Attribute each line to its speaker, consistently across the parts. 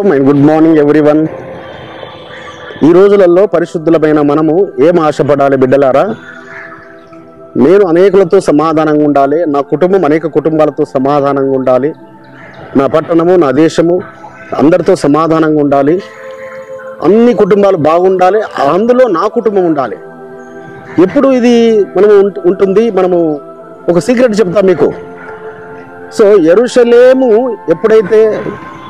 Speaker 1: My good morning everyone. ఈ రోజులలో పరిశుద్ధులమైన మనము ఏం ఆశపడాలి బిడ్డలారా? నేను అనేకులతో సమాధానంగా ఉండాలి, నా కుటుంబం అనేక కుటుంబాలతో సమాధానంగా ఉండాలి, నా పట్టణము నా దేశము అందరితో సమాధానంగా ఉండాలి, అన్ని కుటుంబాలు బాగుండాలి, అందులో నా కుటుంబం ఉండాలి. ఎప్పుడు ఇది మనము ఉంటుంది? మనము ఒక సీక్రెట్ చెప్తాం మీకు. సో యెరూషలేము ఎప్పుడైతే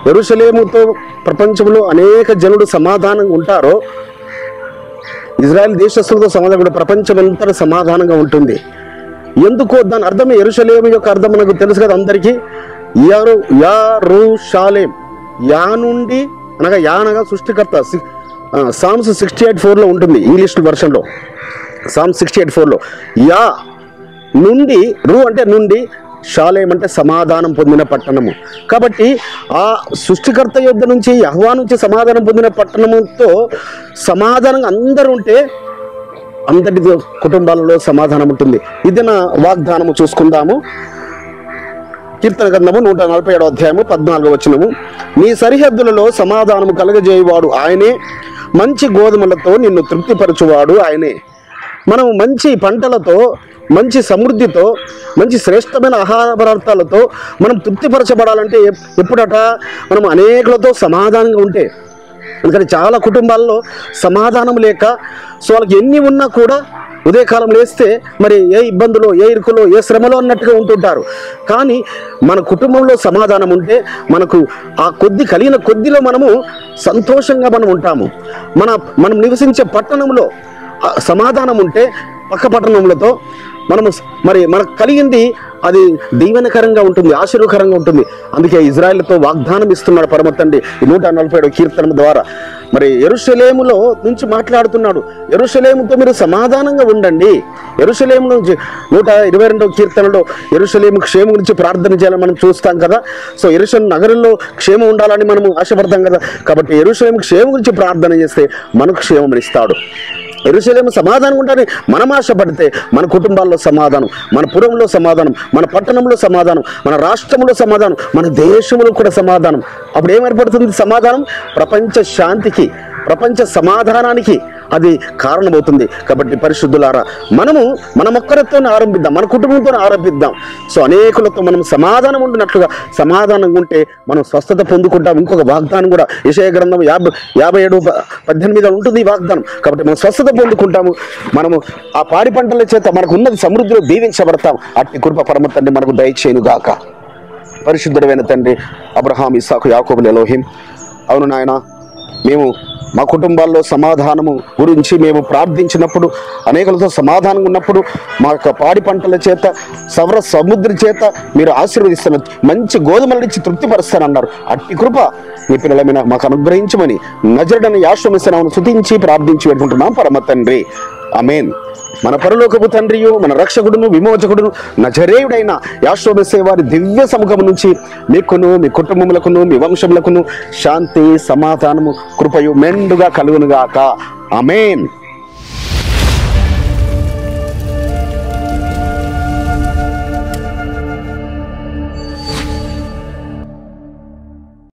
Speaker 1: యెరూషలేముతో ప్రపంచంలో అనేక జనులు సమాధానంగా ఉంటారో, ఇజ్రాయెల్ దేశస్తులతో సమాధానం ప్రపంచం అంతా సమాధానంగా ఉంటుంది. ఎందుకో దాని అర్థం, యెరూషలేము యొక్క అర్థం మనకు తెలుసు కదా అందరికీ. యెరూషలేం, యా నుండి అనగా యా అనగా సృష్టికర్త. సామ్స్ 68:4 ఉంటుంది ఇంగ్లీష్ వర్షన్లో. సామ్ 68:4 యా నుండి, రు అంటే నుండి, షాలేం అంటే సమాధానం పొందిన పట్టణము. కాబట్టి ఆ సృష్టికర్త యొద్ద నుంచి, యెహోవా నుంచి సమాధానం పొందిన పట్టణముతో సమాధానంగా అందరూ ఉంటే అందరి కుటుంబాలలో సమాధానం ఉంటుంది. ఇది నా వాగ్దానము. చూసుకుందాము. కీర్తన గ్రంథము 147వ అధ్యాయము 14వ వచనము. నీ సరిహద్దులలో సమాధానము కలగజేయువాడు ఆయనే, మంచి గోధుమలతో నిన్ను తృప్తిపరచువాడు ఆయనే. మనం మంచి పంటలతో, మంచి సమృద్ధితో, మంచి శ్రేష్టమైన ఆహార పదార్థాలతో మనం తృప్తిపరచబడాలంటే ఎప్పుడట? మనం అనేకులతో సమాధానంగా ఉంటే. ఎందుకంటే చాలా కుటుంబాల్లో సమాధానం లేక, సో వాళ్ళకి ఎన్ని ఉన్నా కూడా ఉదయకాలం లేస్తే మరి ఏ ఇబ్బందులో, ఏ ఇరుకులో, ఏ శ్రమలో అన్నట్టుగా ఉంటుంటారు. కానీ మన కుటుంబంలో సమాధానం ఉంటే మనకు ఆ కొద్ది కలిగిన కొద్దిలో మనము సంతోషంగా మనం ఉంటాము. మనం నివసించే పట్టణంలో సమాధానం ఉంటే పక్క పట్టణములతో మనకు కలిగింది అది దీవెనకరంగా ఉంటుంది, ఆశీర్వకరంగా ఉంటుంది. అందుకే ఇజ్రాయెల్తో వాగ్దానం ఇస్తున్నాడు పరమ తండ్రి 147వ కీర్తన ద్వారా. మరి యెరూషలేములో నుంచి మాట్లాడుతున్నాడు. యెరూషలేముతో మీరు సమాధానంగా ఉండండి. యెరూషలేము నుంచి 122వ కీర్తనలో యెరూషలేము క్షేమం గురించి ప్రార్థన చేయాలని మనం చూస్తాం కదా. సో యెరూషలేము నగరంలో క్షేమం ఉండాలని మనము ఆశపడతాం కదా. కాబట్టి యెరూషలేము క్షేమం గురించి ప్రార్థన చేస్తే మనకు క్షేమం ఇస్తాడు. యెరూషలేము సమాధానం ఉండాలని మనం ఆశపడితే మన కుటుంబాల్లో సమాధానం, మన పురంలో సమాధానం, మన పట్టణంలో సమాధానం, మన రాష్ట్రంలో సమాధానం, మన దేశంలో కూడా సమాధానం. అప్పుడు ఏమేర్పడుతుంది? సమాధానం ప్రపంచ శాంతికి, ప్రపంచ సమాధానానికి అది కారణమవుతుంది. కాబట్టి పరిశుద్ధులారా, మనం ఒక్కరితో ఆరంభిద్దాం, మన కుటుంబంతో ఆరంభిద్దాం. సో అనేకులతో మనం సమాధానం ఉండినట్లుగా సమాధానంగా ఉంటే మనం స్వస్థత పొందుకుంటాం. ఇంకొక వాగ్దానం కూడా యెషయా గ్రంథం 57:18 ఉంటుంది ఈ వాగ్దానం. కాబట్టి మనం స్వస్థత పొందుకుంటాము. మనము ఆ పాడి పంటల చేత మనకు ఉన్నది సమృద్ధిలో దీవించబడతాం. అట్టి కృప పరమ తండ్రి మనకు దయచేయును గాక. పరిశుద్ధుడైన తండ్రి అబ్రహాం, ఇస్సాకు, యాకోబుల ఎలోహిం, అవును నాయన, మేము మా కుటుంబాల్లో సమాధానము గురించి మేము ప్రార్థించినప్పుడు, అనేకులతో సమాధానం ఉన్నప్పుడు మా యొక్క పాడి పంటల చేత, సముద్ర చేత మీరు ఆశీర్వదిస్తున్నారు, మంచి గోధుమల నుంచి తృప్తిపరుస్తానన్నారు. అట్టి కృప మీ పిల్లల మీద మాకు అనుగ్రహించమని నజరుడైన యేసు నామమున స్తుతించి ప్రార్థించి పెట్టుకుంటున్నాం పరమ తండ్రి. ఆమేన్. మన పరలోకపు తండ్రియు, మన రక్షకుడును, విమోచకుడును, నజరేయుడైన యేసు వారి దివ్య సముఖము నుంచి మీకును, మీ కుటుంబములకును, మీ వంశములకును శాంతి, సమాధానము, కృపయు మెండుగా కలుగునుగాక. ఆమేన్.